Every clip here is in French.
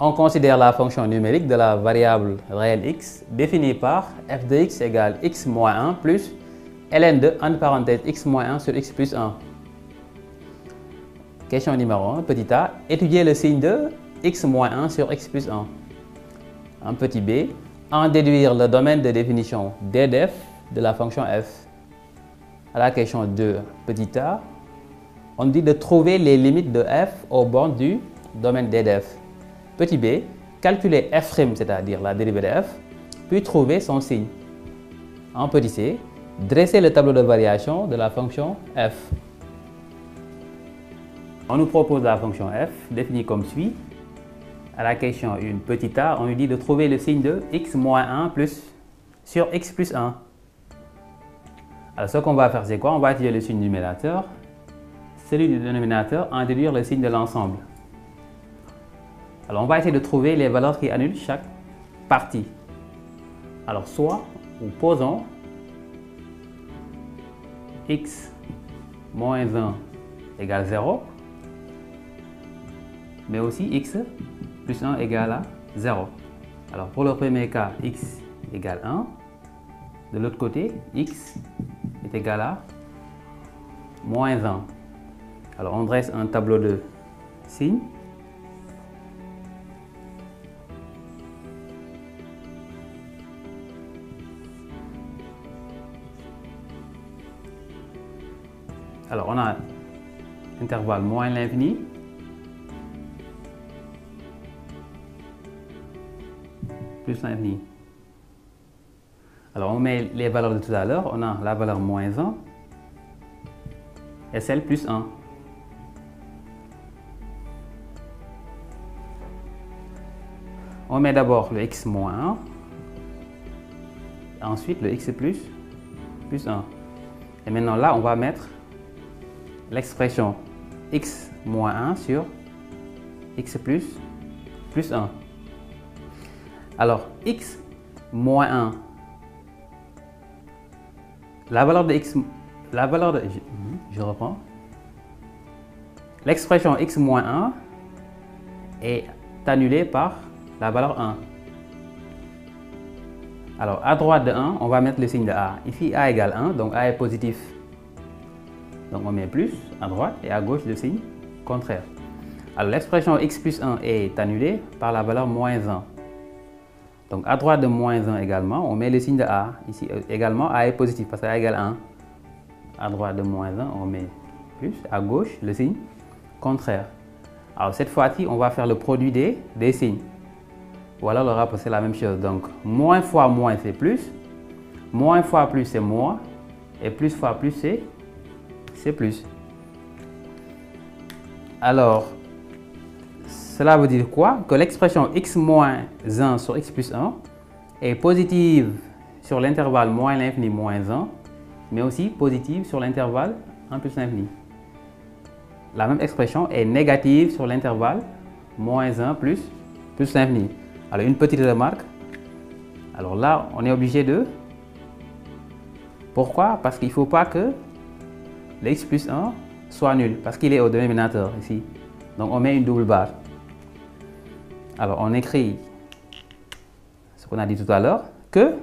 On considère la fonction numérique de la variable réelle x définie par f de x égale x moins 1 plus ln de entre parenthèses x moins 1 sur x plus 1. Question numéro 1, petit a, étudier le signe de x moins 1 sur x plus 1. En petit b, en déduire le domaine de définition d d'f de la fonction f. À la question 2, petit a, on dit de trouver les limites de f aux bornes du domaine d d'f. Petit b, calculer f', c'est-à-dire la dérivée de f, puis trouver son signe. En petit c, dresser le tableau de variation de la fonction f. On nous propose la fonction f définie comme suit. À la question 1, petit a, on nous dit de trouver le signe de x moins 1 plus sur x plus 1. Alors ce qu'on va faire, c'est quoi? On va étudier le signe numérateur, celui du dénominateur, en déduire le signe de l'ensemble. Alors on va essayer de trouver les valeurs qui annulent chaque partie. Alors soit ou posons x moins 1 égale 0, mais aussi x plus 1 égale à 0. Alors pour le premier cas, x égale 1. De l'autre côté, x est égal à moins 1. Alors on dresse un tableau de signes. Alors on a intervalle moins l'infini, plus l'infini. Alors on met les valeurs de tout à l'heure, on a la valeur moins 1 et celle plus 1. On met d'abord le x moins 1, ensuite le x plus 1. Et maintenant là, on va mettre l'expression x moins 1 sur x plus 1. Alors, x moins 1, la valeur de x, je reprends. L'expression x moins 1 est annulée par la valeur 1. Alors, à droite de 1, on va mettre le signe de a. Ici, a égale 1, donc a est positif. Donc, on met plus à droite et à gauche le signe contraire. Alors, l'expression x plus 1 est annulée par la valeur moins 1. Donc, à droite de moins 1 également, on met le signe de a. Ici également, a est positif parce que a égale 1. À droite de moins 1, on met plus. À gauche, le signe contraire. Alors, cette fois-ci, on va faire le produit des signes. Voilà, le rapport, c'est la même chose. Donc, moins fois moins, c'est plus. Moins fois plus, c'est moins. Et plus fois plus, c'est plus. Alors, cela veut dire quoi? Que l'expression x moins 1 sur x plus 1 est positive sur l'intervalle moins l'infini moins 1, mais aussi positive sur l'intervalle 1 plus l'infini. La même expression est négative sur l'intervalle moins 1 plus l'infini. Alors, une petite remarque. Alors là, on est obligé de... Pourquoi? Parce qu'il ne faut pas que le x plus 1 soit nul, parce qu'il est au dénominateur ici. Donc, on met une double barre. Alors, on écrit ce qu'on a dit tout à l'heure, que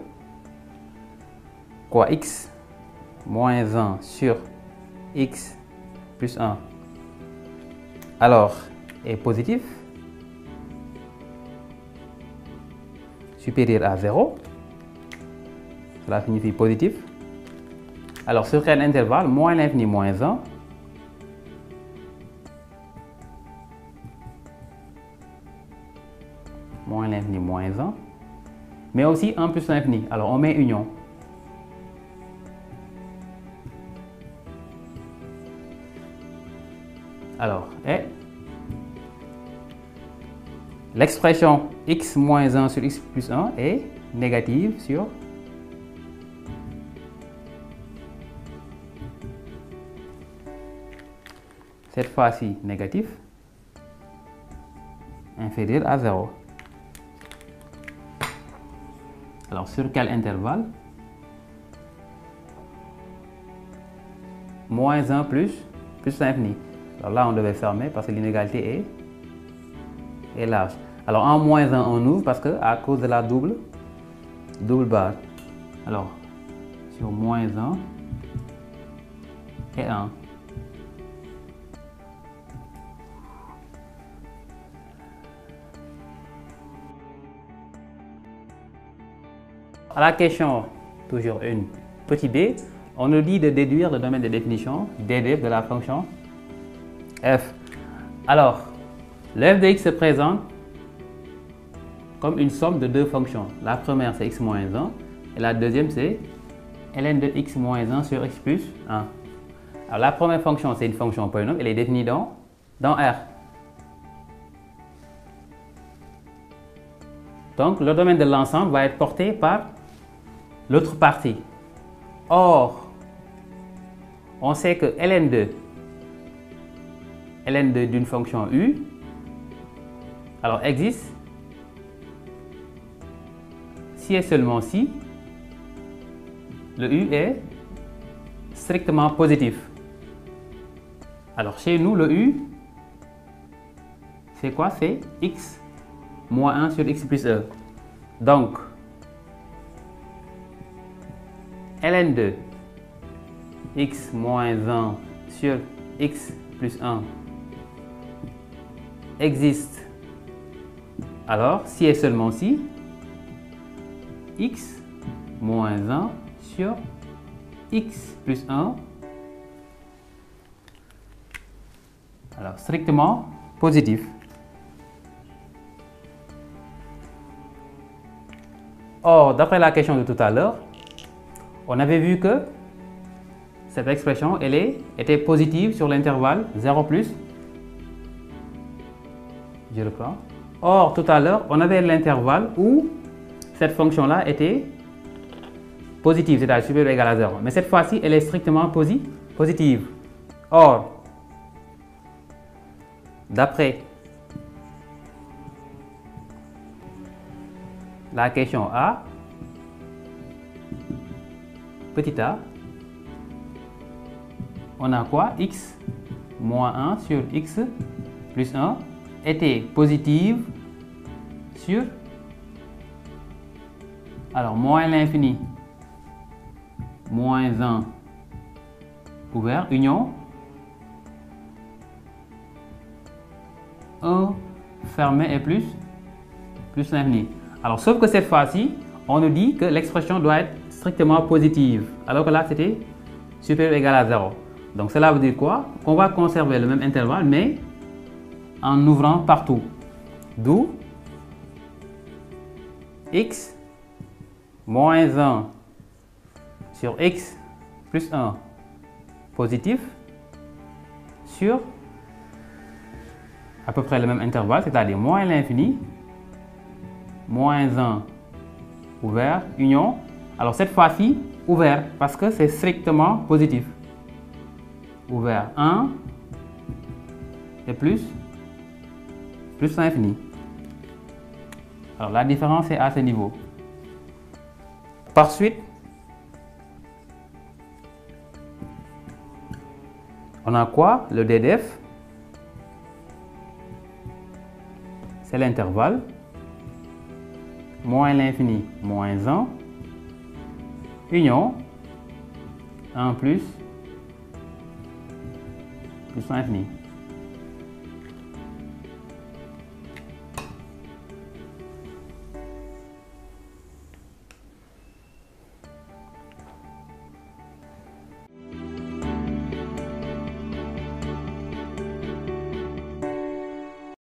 quoi, x moins 1 sur x plus 1, alors, est positif, supérieur à 0. Cela signifie positif. Alors, sur quel intervalle? Moins l'infini moins 1. Moins l'infini moins 1. Mais aussi 1 plus l'infini. Alors, on met union. Alors, et l'expression x moins 1 sur x plus 1 est négative sur cette fois-ci négatif, inférieur à 0. Alors, sur quel intervalle? Moins 1 plus l'infini. Alors là, on devait fermer parce que l'inégalité est large. Alors en moins 1, on ouvre parce que à cause de la double barre. Alors sur moins 1 et 1. À la question, toujours une, petit b, on nous dit de déduire le domaine de définition ddf de la fonction f. Alors, le f de x se présente comme une somme de deux fonctions. La première, c'est x moins 1, et la deuxième, c'est ln de x moins 1 sur x plus 1. Alors, la première fonction, c'est une fonction polynôme, elle est définie dans R. Donc, le domaine de l'ensemble va être porté par l'autre partie. Or, on sait que ln2 d'une fonction u, alors existe si et seulement si le u est strictement positif. Alors chez nous, le u, c'est quoi? C'est x moins 1 sur x plus 1. Donc, ln2 x moins 1 sur x plus 1 existe alors si et seulement si x moins 1 sur x plus 1 alors strictement positif. Or, d'après la question de tout à l'heure, on avait vu que cette expression était positive sur l'intervalle 0 plus. Je reprends. Or, tout à l'heure, on avait l'intervalle où cette fonction-là était positive, c'est-à-dire supérieure ou égale à 0. Mais cette fois-ci, elle est strictement positive. Or, d'après la question A, petit a, on a quoi? X moins 1 sur x plus 1 était positive sur, alors moins l'infini, moins 1 ouvert, union 1 fermé et plus l'infini. Alors sauf que cette fois-ci, on nous dit que l'expression doit être strictement positive, alors que là c'était supérieur ou égal à 0. Donc cela veut dire quoi? Qu'on va conserver le même intervalle, mais en ouvrant partout. D'où x moins 1 sur x plus 1 positif sur à peu près le même intervalle, c'est-à-dire moins l'infini, moins 1 ouvert, union. Alors cette fois-ci, ouvert, parce que c'est strictement positif. Ouvert 1 et plus l'infini. Alors la différence est à ce niveau. Par suite, on a quoi? Le ddf, c'est l'intervalle moins l'infini, moins 1, union 1 plus l'infini.